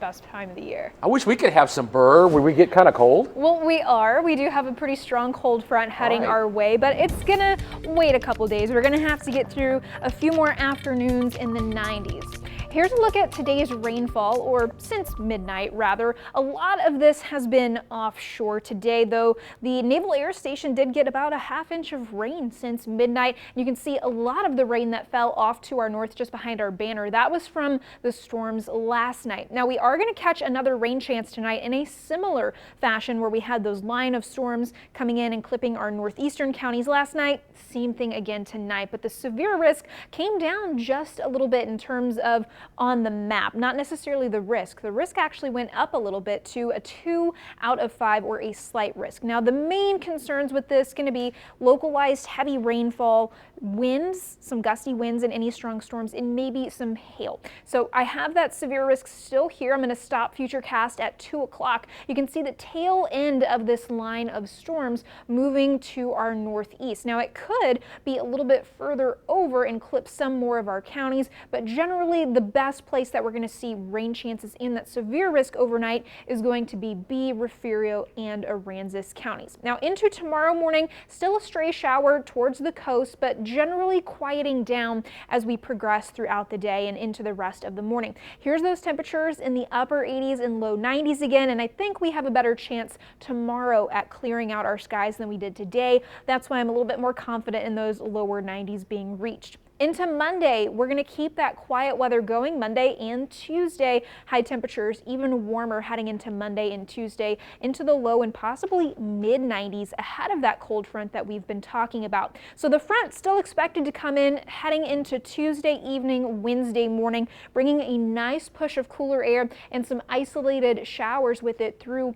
best time of the year. I wish we could have some burr where we get kind of cold. Well, we do have a pretty strong cold front heading our way, but it's gonna wait a couple days. We're gonna have to get through a few more afternoons in the 90s. Here's a look at today's rainfall, or since midnight rather. A lot of this has been offshore today, though the Naval Air Station did get about a ½ inch of rain since midnight. You can see a lot of the rain that fell off to our north just behind our banner. That was from the storms last night. Now we are going to catch another rain chance tonight in a similar fashion where we had those line of storms coming in and clipping our northeastern counties last night. Same thing again tonight, but the severe risk came down just a little bit in terms of on the map, not necessarily the risk. The risk actually went up a little bit to a 2 out of 5 or a slight risk. Now the main concerns with this going to be localized heavy rainfall, winds, some gusty winds and any strong storms, and maybe some hail. So I have that severe risk still here. I'm going to stop Futurecast at 2 o'clock. You can see the tail end of this line of storms moving to our northeast. Now it could be a little bit further over and clip some more of our counties, but generally the best place that we're going to see rain chances in that severe risk overnight is going to be B, Refugio, and Aransas counties. Now into tomorrow morning, still a stray shower towards the coast, but generally quieting down as we progress throughout the day and into the rest of the morning. Here's those temperatures in the upper 80s and low 90s again, and I think we have a better chance tomorrow at clearing out our skies than we did today. That's why I'm a little bit more confident in those lower 90s being reached. Into Monday, we're going to keep that quiet weather going Monday and Tuesday. High temperatures even warmer heading into Monday and Tuesday into the low and possibly mid 90s ahead of that cold front that we've been talking about. So the front still expected to come in heading into Tuesday evening, Wednesday morning, bringing a nice push of cooler air and some isolated showers with it through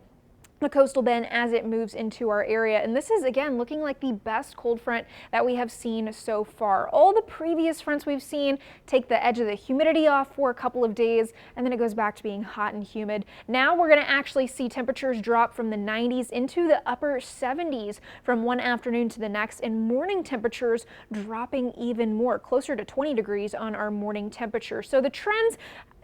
the coastal bend as it moves into our area. And this is again looking like the best cold front that we have seen so far. All the previous fronts we've seen take the edge of the humidity off for a couple of days and then it goes back to being hot and humid. Now we're going to actually see temperatures drop from the 90s into the upper 70s from one afternoon to the next, and morning temperatures dropping even more, closer to 20 degrees on our morning temperature. So the trends,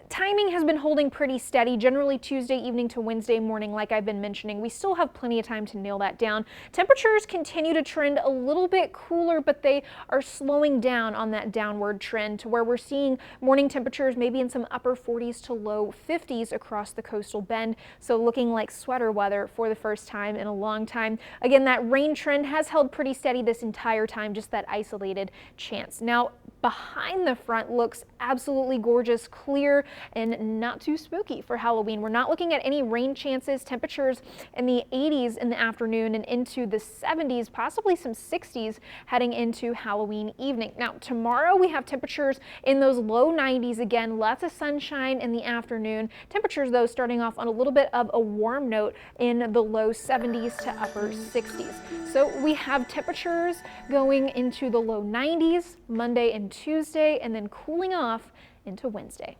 timing has been holding pretty steady, generally Tuesday evening to Wednesday morning, like I've been mentioning. We still have plenty of time to nail that down. Temperatures continue to trend a little bit cooler, but they are slowing down on that downward trend to where we're seeing morning temperatures maybe in some upper 40s to low 50s across the coastal bend. So looking like sweater weather for the first time in a long time. Again, that rain trend has held pretty steady this entire time, just that isolated chance. Now, behind the front looks absolutely gorgeous, clear, and not too spooky for Halloween. We're not looking at any rain chances. Temperatures in the 80s in the afternoon and into the 70s, possibly some 60s heading into Halloween evening. Now tomorrow we have temperatures in those low 90s again, lots of sunshine in the afternoon. Temperatures though starting off on a little bit of a warm note in the low 70s to upper 60s. So we have temperatures going into the low 90s Monday and Tuesday, and then cooling off into Wednesday.